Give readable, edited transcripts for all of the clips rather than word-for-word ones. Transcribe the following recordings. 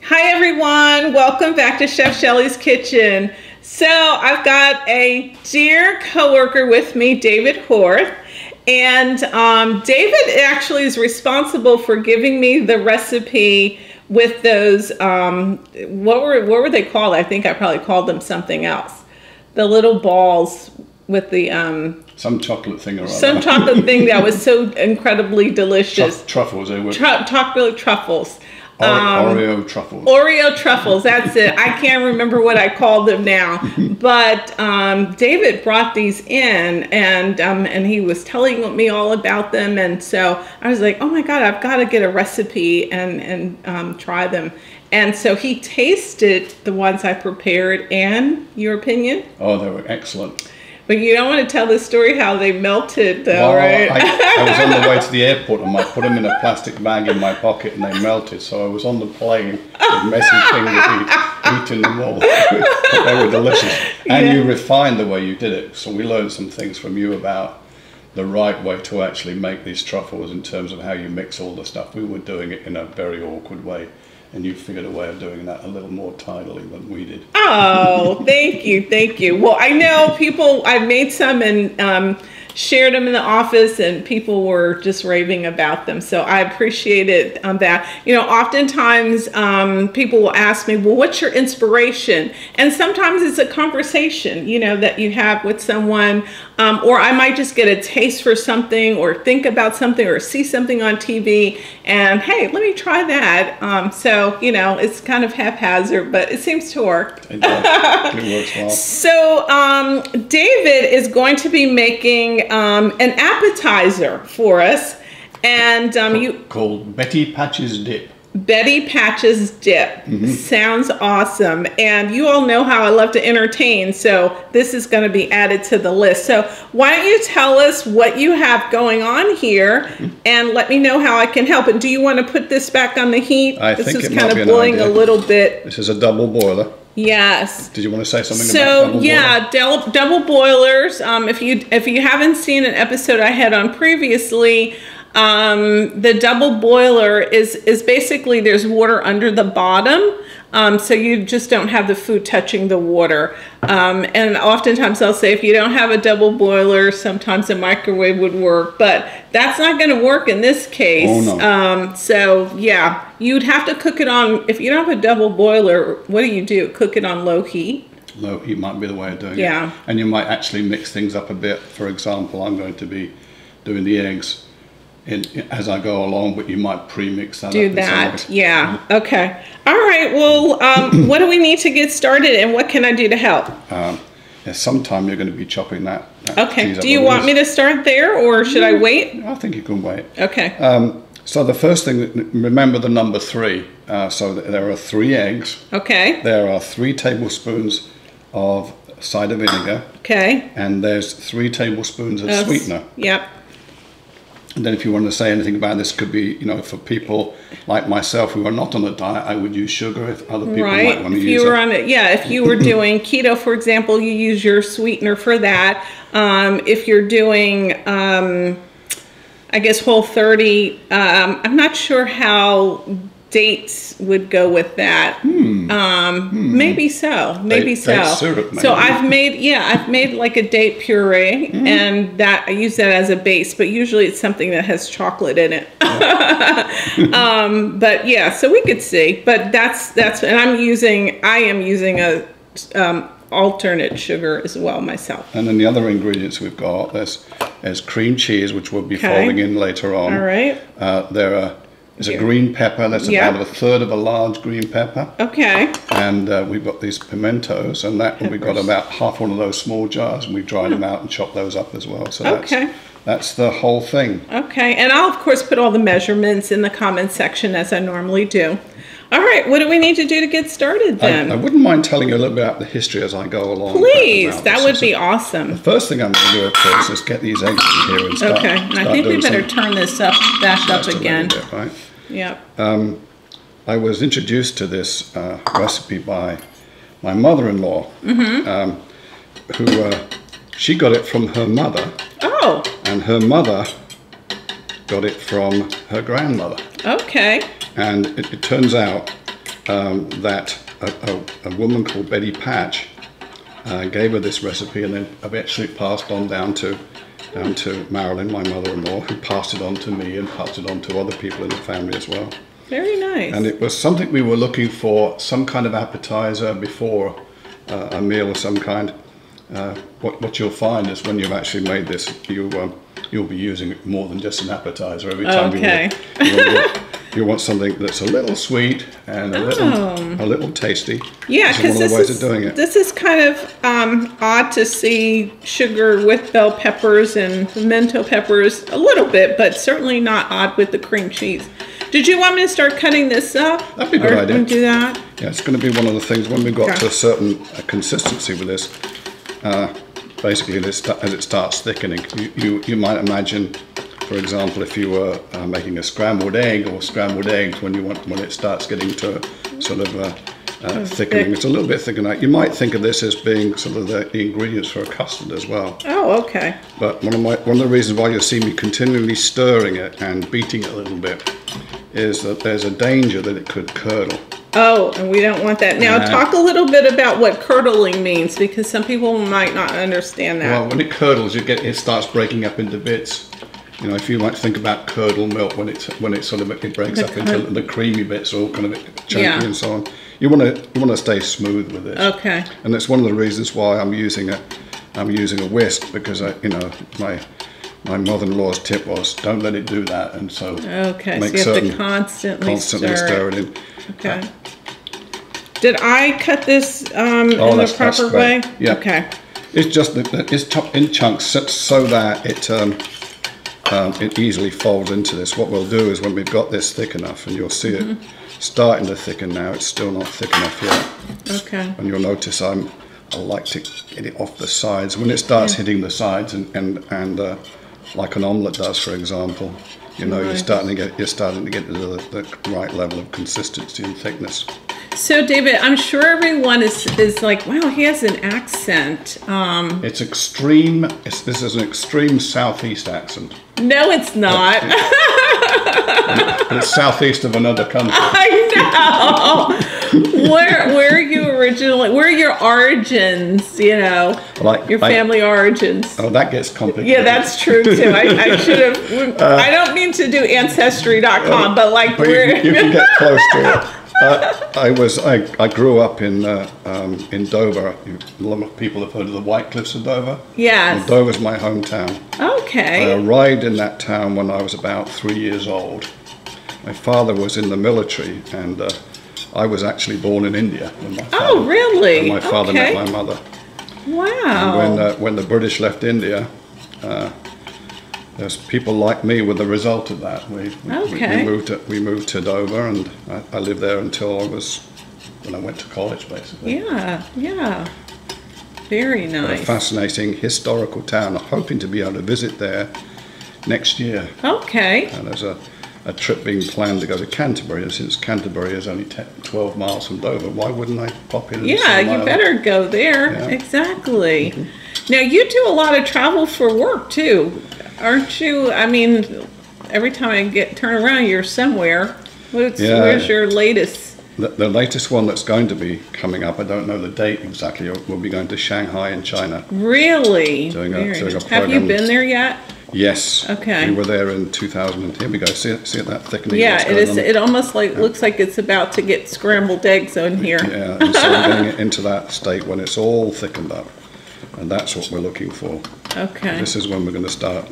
Hi everyone, welcome back to Chef Shelley's Kitchen. So I've got a dear coworker with me, David Horth, and David actually is responsible for giving me the recipe with those, what were they called? I think I probably called them something else. The little balls with the some chocolate thing or other. Some chocolate thing that was so incredibly delicious. Truffles, they were. Chocolate truffles. Oreo truffles. Oreo truffles, that's it. I can't remember what I called them now. But David brought these in and he was telling me all about them. And so I was like, oh my God, I've got to get a recipe and try them. And so he tasted the ones I prepared, and your opinion? Oh, they were excellent. But you don't want to tell the story how they melted, though, well, right? I was on the way to the airport and I put them in a plastic bag in my pocket and they melted. So I was on the plane with messy fingers eating them all. But they were delicious. And you refined the way you did it. So we learned some things from you about the right way to actually make these truffles in terms of how you mix all the stuff. We were doing it in a very awkward way. And you figured a way of doing that a little more tidily than we did. Oh, thank you, thank you. Well, I know people, I made some and shared them in the office and people were just raving about them. So I appreciated that. You know, oftentimes people will ask me, well, what's your inspiration? And sometimes it's a conversation, you know, that you have with someone, or I might just get a taste for something or think about something or see something on TV and, hey, let me try that. So, you know, it's kind of haphazard, but it seems to work. It does. It works well. So David is going to be making an appetizer for us, and called Betty Patch's Dip. Betty Patch's Dip. Sounds awesome. And you all know how I love to entertain, so this is going to be added to the list. So why don't you tell us what you have going on here and let me know how I can help. And do you want to put this back on the heat? This is kind of boiling a little bit. This is a double boiler. Yes. Did you want to say something about double boilers? Yeah, double boilers. If you haven't seen an episode I had on previously, the double boiler is basically there's water under the bottom, so you just don't have the food touching the water. And oftentimes I'll say if you don't have a double boiler, sometimes a microwave would work, but that's not going to work in this case. Oh, no. So yeah, you'd have to cook it on, if you don't have a double boiler, what do? Cook it on low heat? Low heat might be the way of doing it. Yeah. And you might actually mix things up a bit. For example, I'm going to be doing the eggs as I go along, but you might pre-mix that. Do that, yeah. Okay. All right. Well, what do we need to get started, and what can I do to help? Yeah, sometime you're going to be chopping that okay. Do you want me to start there, or should I wait? I think you can wait. Okay. So the first thing, remember the number 3. So there are 3 eggs. Okay. There are 3 tablespoons of cider vinegar. Okay. And there's 3 tablespoons of sweetener. Yep. And then if you want to say anything about this, could be, you know, for people like myself who are not on a diet, I would use sugar. If other people might want to use it. If you were on it, yeah, if you were doing keto, for example, you use your sweetener for that. If you're doing, I guess, Whole30, I'm not sure how dates would go with that. Maybe so. Maybe date syrup, maybe. So I've made like a date puree, and that I use that as a base. But usually it's something that has chocolate in it. But yeah, so we could see. But that's and I am using a alternate sugar as well myself. And then the other ingredients we've got, there's cream cheese, which we'll be folding in later on. All right. There's a green pepper. That's about 1/3 of a large green pepper. Okay. And we've got these pimentos, and we've got about half one of those small jars, and we've dried them out and chopped those up as well. So that's the whole thing. Okay. And I'll of course put all the measurements in the comment section as I normally do. All right, what do we need to do to get started then? I wouldn't mind telling you a little bit about the history as I go along. Please, that would be awesome. The first thing I'm going to do, of course, is get these eggs in here and start. Okay, and I think we better turn this back up again. Bit, right? Yep. I was introduced to this recipe by my mother-in-law, who she got it from her mother. Oh. And her mother got it from her grandmother. Okay. And it turns out that a woman called Betty Patch gave her this recipe, and then eventually passed on down to Marilyn, my mother-in-law, who passed it on to me and passed it on to other people in the family as well. Very nice. And it was something we were looking for, some kind of appetizer before a meal of some kind. What you'll find is when you've actually made this, you'll be using it more than just an appetizer every time. You want something that's a little sweet and a little tasty. Yeah, because this is kind of odd to see sugar with bell peppers and pimento peppers a little bit, but certainly not odd with the cream cheese. Did you want me to start cutting this up? That'd be a good idea. Do that? Yeah, it's going to be one of the things when we've got to a certain consistency with this. Basically, as it starts thickening, you might imagine, for example, if you were making a scrambled egg or scrambled eggs, when it starts getting to sort of thickening, it's a little bit thickener. You might think of this as being sort of the ingredients for a custard as well. Oh, okay. But one of the reasons why you'll see me continually stirring it and beating it a little bit is that there's a danger that it could curdle. Oh, and we don't want that. Now, talk a little bit about what curdling means, because some people might not understand that. Well, when it curdles, it starts breaking up into bits. You know, if you might think about curdled milk, when it breaks up into the creamy bits, all kind of chunky and so on. You want to stay smooth with this. Okay. And that's one of the reasons why I'm using a whisk, because my mother-in-law's tip was don't let it do that, and so so you have to constantly stir it in. Okay. Did I cut this in the proper way? Yeah. Okay. It's just it's chopped in chunks so that it easily folds into this. What we'll do is when we've got this thick enough, and you'll see it starting to thicken now. It's still not thick enough yet. Okay. And you'll notice I like to get it off the sides. When it starts hitting the sides and like an omelette does, for example, you're starting to get to the right level of consistency and thickness. So, David, I'm sure everyone is like, wow, he has an accent. It's extreme. This is an extreme southeast accent. No, it's not. And it's southeast of another country. I know. Where are you originally? Where are your origins? Your family origins. Oh, that gets complicated. Yeah, that's true too. I should have. I don't mean to do ancestry.com, but like you can get close to it. I grew up in Dover. A lot of people have heard of the White Cliffs of Dover. Yes. Well, Dover's my hometown. Okay. I arrived in that town when I was about 3 years old. My father was in the military, and I was actually born in India. When my father, oh, really? When my father met my mother. Wow. And when the British left India, there's people like me were the result of that. We moved to Dover, and I lived there until when I went to college, basically. Yeah. Very nice. A fascinating historical town. I'm hoping to be able to visit there next year. Okay. And there's a trip being planned to go to Canterbury, and since Canterbury is only 12 miles from Dover, why wouldn't I pop in and you better go there. Yeah. Exactly. Now, you do a lot of travel for work, too. Aren't you? I mean, every time I turn around, you're somewhere. Where's your latest? The latest one that's going to be coming up, I don't know the date exactly, we'll be going to Shanghai in China. Really? Doing a program. Have you been there yet? Yes. Okay. We were there in 2000. Here we go. See that thickening? Yeah, it is. It almost looks like it's about to get scrambled eggs on here. Yeah, and so we're getting it into that state when it's all thickened up. And that's what we're looking for. Okay. This is when we're going to start.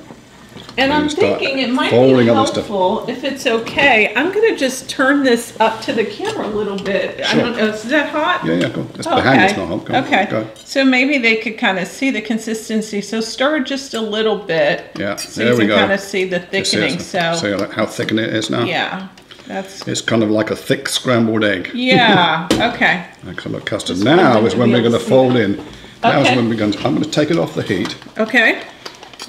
And I'm thinking it might be helpful, if it's okay, I'm going to just turn this up to the camera a little bit. Sure. I don't know, is that hot? Yeah, go. The hand is not hot. Go. So maybe they could kind of see the consistency. So stir just a little bit. Yeah, so there we go. So you can kind of see the thickening. See how thickened it is now? Yeah. It's kind of like a thick scrambled egg. Yeah, okay. Like kind of custard. Now is when we're going to fold in. Now is when we're going to, I'm going to take it off the heat. Okay.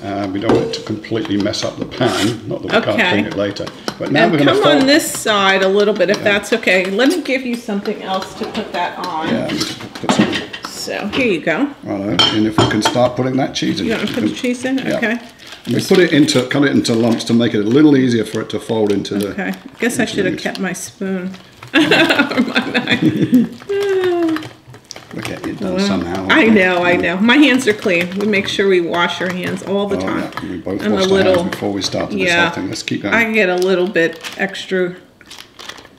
We don't want it to completely mess up the pan, not that we can't clean it later. But now we're going to come on this side a little bit, if that's okay. Let me give you something else to put that on. Yeah, put some. So here you go. Right, and if we can start putting that cheese in. You want to put the cheese in? Yeah. Okay. And we cut it into lumps to make it a little easier for it to fold into the. Okay. I guess I should have kept my spoon. My knife. We'll get it done somehow. I know. My hands are clean. We make sure we wash our hands all the time. Yeah. We both washed our hands before we started this whole thing. Let's keep going. I get a little bit extra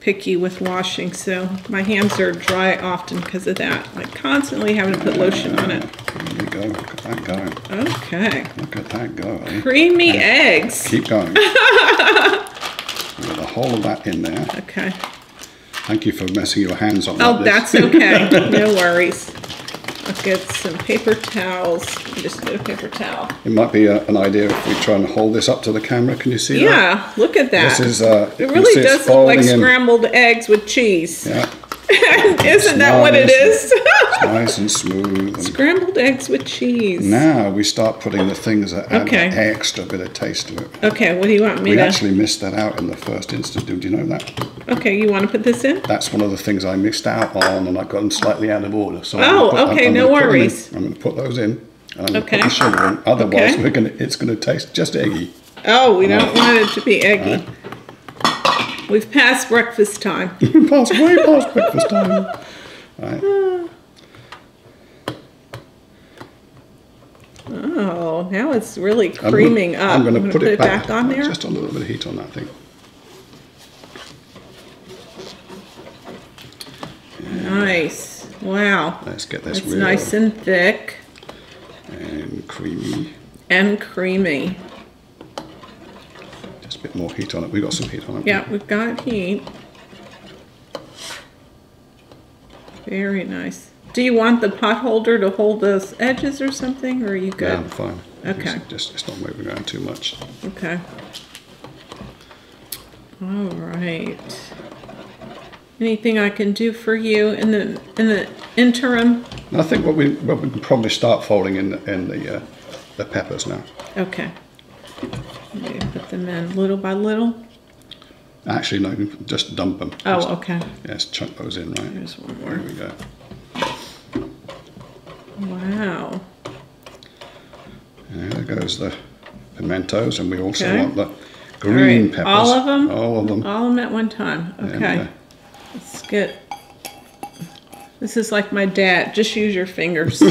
picky with washing, so my hands are dry often because of that. Like constantly having to put lotion on it. There we go. Look at that go. Okay. Look at that go. Eh? Creamy eggs. Keep going. With the whole of that in there. Okay. Thank you for messing your hands on. Oh, that's okay. No worries. I'll get some paper towels. Just get a paper towel. It might be an idea if we try and hold this up to the camera. Can you see that? Yeah, look at that. This is. It really does look like scrambled eggs with cheese. Yeah. Isn't that what it is? It's nice and smooth. And scrambled eggs with cheese. Now we start putting the things that add an extra bit of taste to it. Okay, what do you want me to? We actually missed that out in the first instance. Do you know that? Okay, you want to put this in? That's one of the things I missed out on, and I got them slightly out of order. So okay, no worries. I'm going to put those in, and I'm going to put the sugar in. Otherwise, it's going to taste just eggy. Oh, we don't want it to be eggy. Right. We've passed breakfast time. Way past breakfast time. Right. Oh, now it's really creaming up. I'm going to put it back on there. Just a little bit of heat on that thing. Nice. Wow. Let's get this real nice and thick. And creamy. And creamy. Just a bit more heat on it. We've got some heat on it. Yeah, we've got heat. Very nice. Do you want the pot holder to hold those edges or something, or are you good? Yeah, I'm fine. Okay. It's not moving around too much. Okay. All right. Anything I can do for you in the interim? I think we can probably start folding in the peppers now. Okay. Maybe put them in little by little. Actually, no, just dump them. Oh, okay. Yes, chunk those in, right? There's one more. There we go. Wow. And there goes the pimentos, and we also want the green peppers. All of them? All of them. All of them at one time. Okay. Let's get... This is like my dad. Just use your fingers.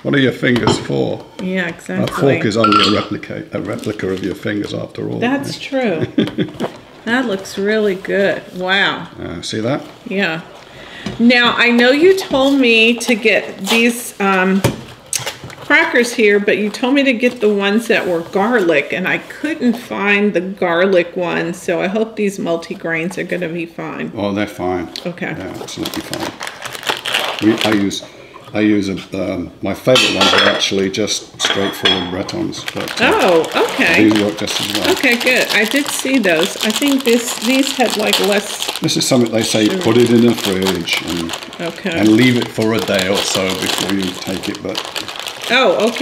What are your fingers for? Yeah, exactly. A fork is only a replica of your fingers after all. That's true. That looks really good. Wow. See that? Yeah. Now, I know you told me to get these crackers here, but you told me to get the ones that were garlic, and I couldn't find the garlic ones, so I hope these multi-grains are going to be fine. Oh, they're fine. Okay. They're absolutely fine. I use my favourite ones are actually just straightforward Bretons. But, okay. These work just as well. Okay, good. I did see those. I think these had like less. This is something they say put it in the fridge and leave it for a day or so before you take it. But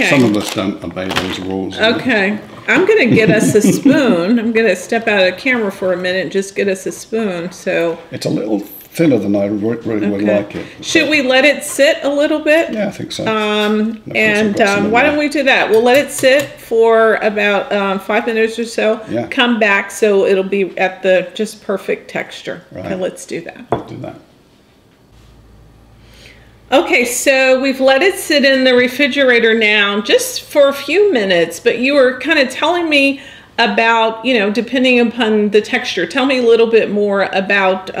some of us don't obey those rules. Okay. I'm going to get us a spoon. I'm going to step out of the camera for a minute and just get us a spoon. So it's a little thinner than I really would like it. Should we let it sit a little bit? Yeah, I think so. Why don't we do that? We'll let it sit for about 5 minutes or so. Yeah. Come back so it'll be at the just perfect texture. Right. Okay, let's do that. Let's do that. Okay, so we've let it sit in the refrigerator now just for a few minutes, but you were kind of telling me about, depending upon the texture. Tell me a little bit more about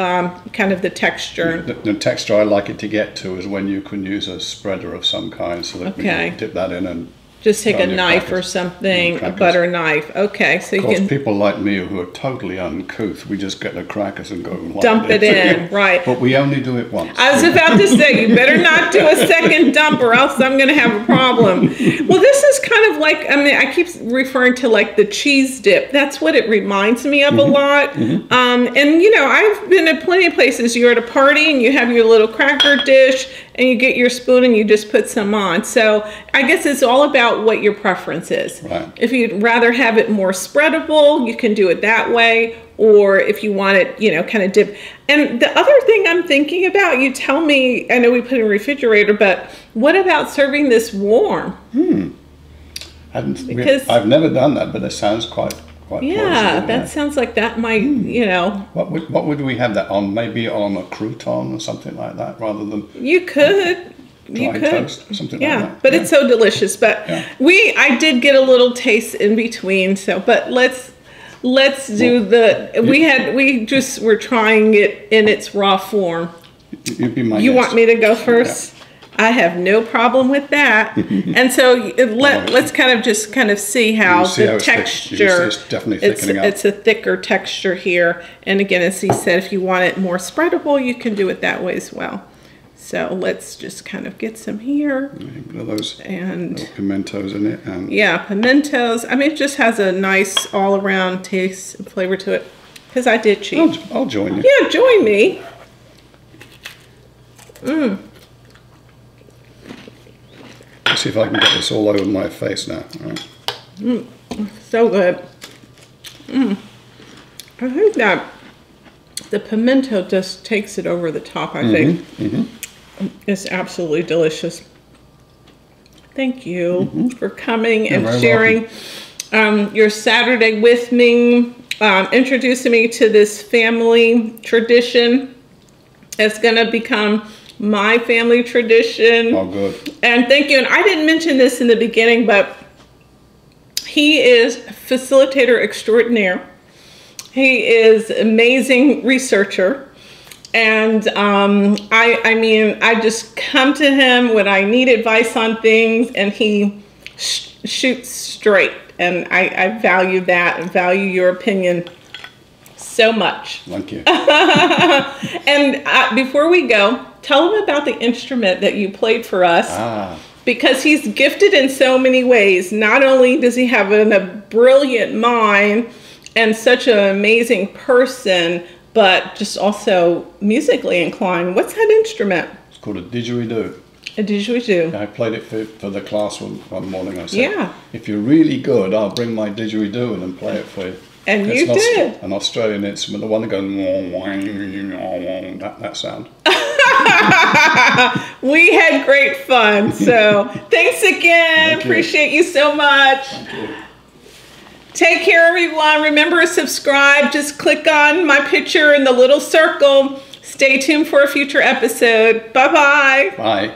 kind of the texture. The texture I like it to get to is when you can use a spreader of some kind so that we can dip that in and just take a knife or something, a butter knife. Okay, so you can... Of course, people like me who are totally uncouth, we just get the crackers and go and dump it in, right. But we only do it once. I was about to say, you better not do a second dump or else I'm going to have a problem. Well, this is kind of like, I keep referring to like the cheese dip. That's what it reminds me of a lot. And, I've been at plenty of places. You're at a party and you have your little cracker dish and you get your spoon and you just put some on. So I guess it's all about what your preference is. Right. If you'd rather have it more spreadable, you can do it that way. Or if you want it, kind of dip. And the other thing I'm thinking about, you tell me, I know we put it in the refrigerator, but what about serving this warm? I've never done that, but it sounds quite quite yeah, that sounds like that might, you know. What would we have that on? Maybe on a crouton or something like that, rather than you could. You could toast, something like that. But it's so delicious. But I did get a little taste in between. So, but let's do we just were trying it in its raw form. You'd be my You guest. want me to go first? Yeah. I have no problem with that. And so let's kind of see how the texture. It's definitely thickening up. It's a thicker texture here. And again, as he said, if you want it more spreadable, you can do it that way as well. So let's just kind of get some here. Put those and pimentos in it. And yeah, pimentos. I mean, it just has a nice all-around taste and flavor to it. Because I did cheat. I'll join you. Yeah, join me. Let's see if I can get this all over my face now. All right. So good. I think that the pimento just takes it over the top, I think. It's absolutely delicious. Thank you for coming and sharing your Saturday with me, introducing me to this family tradition. It's going to become my family tradition. Oh, good. And thank you. And I didn't mention this in the beginning, but he is facilitator extraordinaire. He is amazing researcher. And I mean, I just come to him when I need advice on things, and he shoots straight. And I value that and value your opinion so much. Thank you. And before we go, tell him about the instrument that you played for us. Because he's gifted in so many ways. Not only does he have a brilliant mind and such an amazing person, but just also musically inclined. What's that instrument? It's called a didgeridoo. A didgeridoo. I played it for the class one morning. I said, if you're really good, I'll bring my didgeridoo in and play it for you. And you did. An Australian instrument, the one that goes, that sound. We had great fun. So thanks again. Appreciate you so much. Thank you. Take care, everyone. Remember to subscribe. Just click on my picture in the little circle. Stay tuned for a future episode. Bye-bye. Bye.